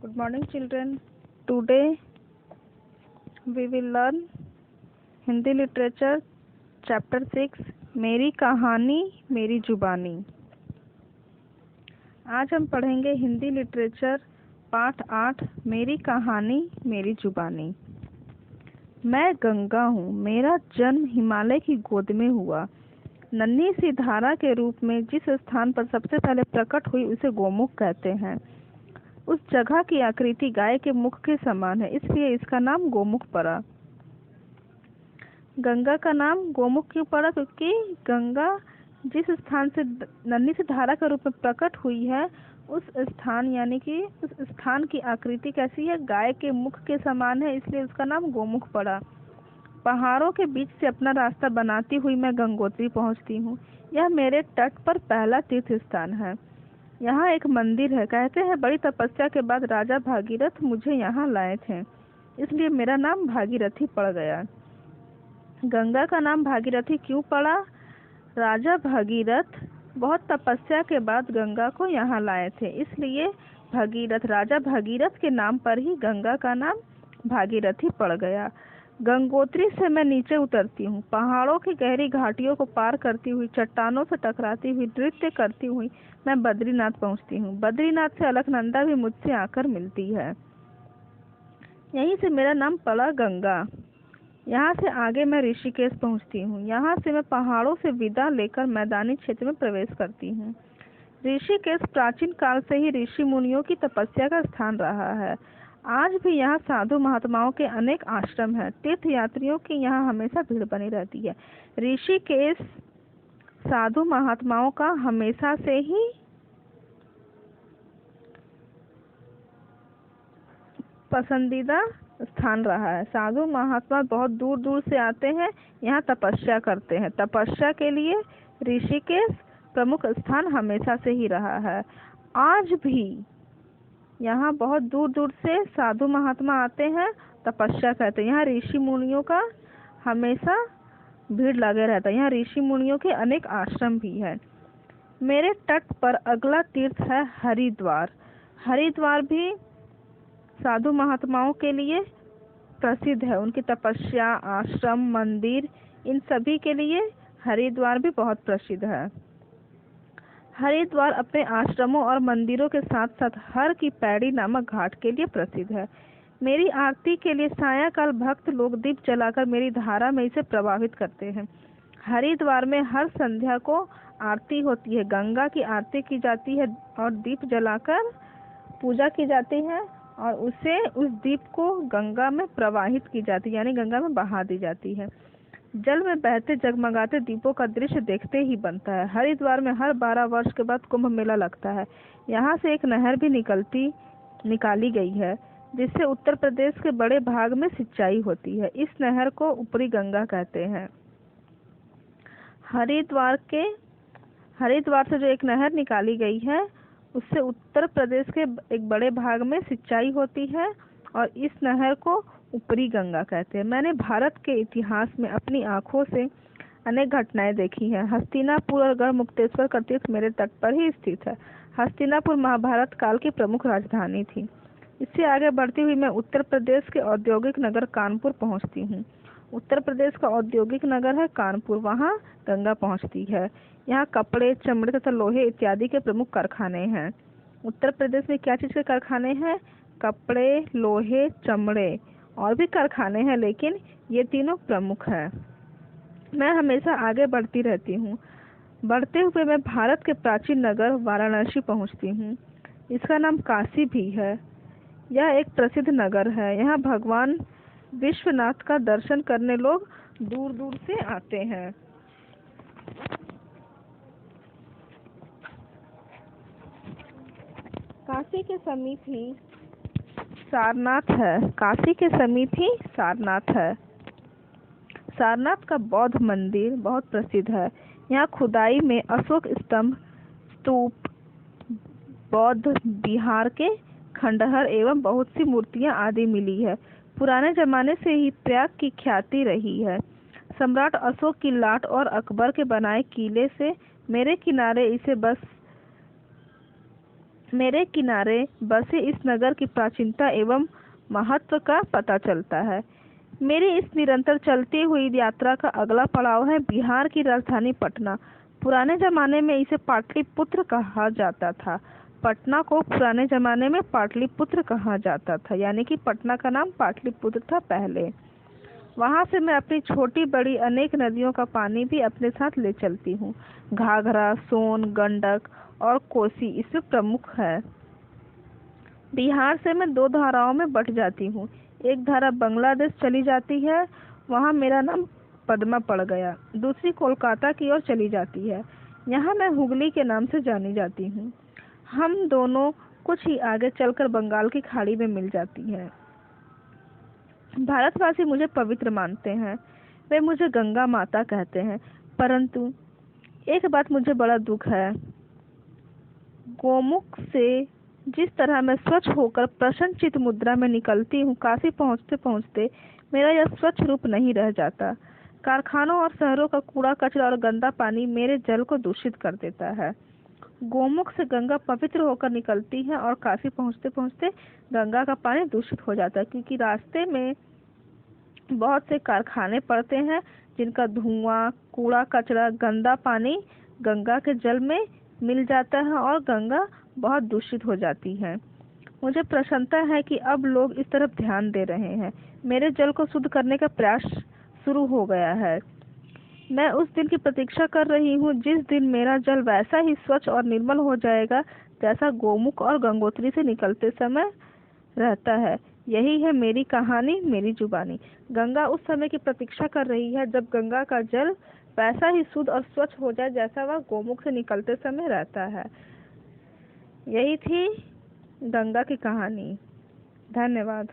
Good morning, children. Today we will learn Hindi literature chapter 6 मेरी कहानी मेरी जुबानी। आज हम पढ़ेंगे हिंदी लिटरेचर पाठ 8 मेरी कहानी मेरी जुबानी। मैं गंगा हूँ। मेरा जन्म हिमालय की गोद में हुआ। नन्ही सी धारा के रूप में जिस स्थान पर सबसे पहले प्रकट हुई उसे गोमुख कहते हैं। उस जगह की आकृति गाय के मुख के समान है, इसलिए इसका नाम गोमुख पड़ा। गंगा का नाम गोमुख क्यों पड़ा? क्योंकि गंगा जिस स्थान से नन्ही सी धारा के रूप में प्रकट हुई है उस स्थान यानी कि उस स्थान की आकृति कैसी है? गाय के मुख के समान है, इसलिए उसका नाम गोमुख पड़ा। पहाड़ों के बीच से अपना रास्ता बनाती हुई मैं गंगोत्री पहुंचती हूँ। यह मेरे तट पर पहला तीर्थ स्थान है। यहाँ एक मंदिर है। कहते हैं बड़ी तपस्या के बाद राजा भागीरथ मुझे यहाँ लाए थे, इसलिए मेरा नाम भागीरथी पड़ गया। गंगा का नाम भागीरथी क्यों पड़ा? राजा भागीरथ बहुत तपस्या के बाद गंगा को यहाँ लाए थे, इसलिए राजा भागीरथ के नाम पर ही गंगा का नाम भागीरथी पड़ गया। गंगोत्री से मैं नीचे उतरती हूँ। पहाड़ों की गहरी घाटियों को पार करती हुई, चट्टानों से टकराती हुई, नृत्य करती हुई मैं बद्रीनाथ पहुँचती हूँ। बद्रीनाथ से अलकनंदा भी मुझसे आकर मिलती है। यहीं से मेरा नाम पड़ा गंगा। यहाँ से आगे मैं ऋषिकेश पहुँचती हूँ। यहाँ से मैं पहाड़ों से विदा लेकर मैदानी क्षेत्र में प्रवेश करती हूँ। ऋषिकेश प्राचीन काल से ही ऋषि मुनियों की तपस्या का स्थान रहा है। आज भी यहाँ साधु महात्माओं के अनेक आश्रम हैं। तीर्थ यात्रियों की यहाँ हमेशा भीड़ बनी रहती है। ऋषिकेश साधु महात्माओं का हमेशा से ही पसंदीदा स्थान रहा है। साधु महात्मा बहुत दूर दूर से आते हैं, यहाँ तपस्या करते हैं। तपस्या के लिए ऋषिकेश प्रमुख स्थान हमेशा से ही रहा है। आज भी यहाँ बहुत दूर दूर से साधु महात्मा आते हैं, तपस्या करते हैं। यहाँ ऋषि मुनियों का हमेशा भीड़ लगे रहता है। यहाँ ऋषि मुनियों के अनेक आश्रम भी हैं। मेरे तट पर अगला तीर्थ है हरिद्वार। हरिद्वार भी साधु महात्माओं के लिए प्रसिद्ध है। उनकी तपस्या, आश्रम, मंदिर, इन सभी के लिए हरिद्वार भी बहुत प्रसिद्ध है। हरिद्वार अपने आश्रमों और मंदिरों के साथ साथ हर की पैड़ी नामक घाट के लिए प्रसिद्ध है। मेरी आरती के लिए सायंकाल भक्त लोग दीप जलाकर मेरी धारा में इसे प्रभावित करते हैं। हरिद्वार में हर संध्या को आरती होती है। गंगा की आरती की जाती है और दीप जलाकर पूजा की जाती है और उस दीप को गंगा में प्रवाहित की जाती है, यानी गंगा में बहा दी जाती है। जल में बहते जगमगाते दीपों का दृश्य देखते ही बनता है। हरिद्वार में हर 12 वर्ष के बाद कुंभ मेला लगता है। यहाँ से एक नहर भी निकाली गई है, जिससे उत्तर प्रदेश के बड़े भाग में सिंचाई होती है। इस नहर को ऊपरी गंगा कहते हैं। हरिद्वार से जो एक नहर निकाली गई है उससे उत्तर प्रदेश के एक बड़े भाग में सिंचाई होती है और इस नहर को ऊपरी गंगा कहते हैं। मैंने भारत के इतिहास में अपनी आंखों से अनेक घटनाएं देखी हैं। हस्तिनापुर और गढ़मुक्तेश्वर का तीर्थ मेरे तट पर ही स्थित है। हस्तिनापुर महाभारत काल की प्रमुख राजधानी थी। इससे आगे बढ़ती हुई मैं उत्तर प्रदेश के औद्योगिक नगर कानपुर पहुंचती हूँ। उत्तर प्रदेश का औद्योगिक नगर है कानपुर, वहाँ गंगा पहुँचती है। यहाँ कपड़े, चमड़े तथा लोहे इत्यादि के प्रमुख कारखाने हैं। उत्तर प्रदेश में क्या चीज़ के कारखाने हैं? कपड़े, लोहे, चमड़े, और भी कारखाने हैं, लेकिन ये तीनों प्रमुख हैं। मैं हमेशा आगे बढ़ती रहती हूँ। बढ़ते हुए मैं भारत के प्राचीन नगर वाराणसी पहुँचती हूँ। इसका नाम काशी भी है। यह एक प्रसिद्ध नगर है। यहाँ भगवान विश्वनाथ का दर्शन करने लोग दूर दूर से आते हैं। काशी के समीप ही सारनाथ है। सारनाथ का बौद्ध मंदिर बहुत प्रसिद्ध है। यहाँ खुदाई में अशोक स्तूप, बौद्ध विहार के खंडहर एवं बहुत सी मूर्तियाँ आदि मिली है। पुराने जमाने से ही प्रयाग की ख्याति रही है। सम्राट अशोक की लाट और अकबर के बनाए किले से मेरे किनारे इसे बस मेरे किनारे बसे इस नगर की प्राचीनता एवं महत्व का पता चलता है। मेरी इस निरंतर चलती हुई यात्रा का अगला पड़ाव है बिहार की राजधानी पटना। पुराने जमाने में इसे पाटलिपुत्र कहा जाता था। पटना को पुराने जमाने में पाटलिपुत्र कहा जाता था, यानी कि पटना का नाम पाटलिपुत्र था पहले। वहां से मैं अपनी छोटी बड़ी अनेक नदियों का पानी भी अपने साथ ले चलती हूँ। घाघरा, सोन, गंडक और कोसी इसमें प्रमुख है। बिहार से मैं दो धाराओं में बट जाती हूँ। एक धारा बांग्लादेश चली जाती है, वहाँ मेरा नाम पद्मा पड़ गया। दूसरी कोलकाता की ओर चली जाती है, यहाँ मैं हुगली के नाम से जानी जाती हूँ। हम दोनों कुछ ही आगे चलकर बंगाल की खाड़ी में मिल जाती हैं। भारतवासी मुझे पवित्र मानते हैं, वे मुझे गंगा माता कहते हैं। परंतु एक बात मुझे बड़ा दुख है, गोमुख से जिस तरह मैं स्वच्छ होकर प्रसन्न चित्त मुद्रा में निकलती हूँ, काशी पहुँचते पहुँचते मेरा यह स्वच्छ रूप नहीं रह जाता। कारखानों और शहरों का कूड़ा कचरा और गंदा पानी मेरे जल को दूषित कर देता है। गोमुख से गंगा पवित्र होकर निकलती है और काशी पहुँचते पहुँचते गंगा का पानी दूषित हो जाता है, क्योंकि रास्ते में बहुत से कारखाने पड़ते हैं जिनका धुआं, कूड़ा कचरा, गंदा पानी गंगा के जल में मिल जाता है और गंगा बहुत दूषित हो जाती है। मुझे प्रसन्नता है कि अब लोग इस तरफ ध्यान दे रहे हैं। मेरे जल को शुद्ध करने का प्रयास शुरू हो गया है। मैं उस दिन की प्रतीक्षा कर रही हूँ जिस दिन मेरा जल वैसा ही स्वच्छ और निर्मल हो जाएगा जैसा गोमुख और गंगोत्री से निकलते समय रहता है। यही है मेरी कहानी, मेरी जुबानी। गंगा उस समय की प्रतीक्षा कर रही है जब गंगा का जल वैसा ही शुद्ध और स्वच्छ हो जाए जैसा वह गोमुख से निकलते समय रहता है। यही थी गंगा की कहानी। धन्यवाद।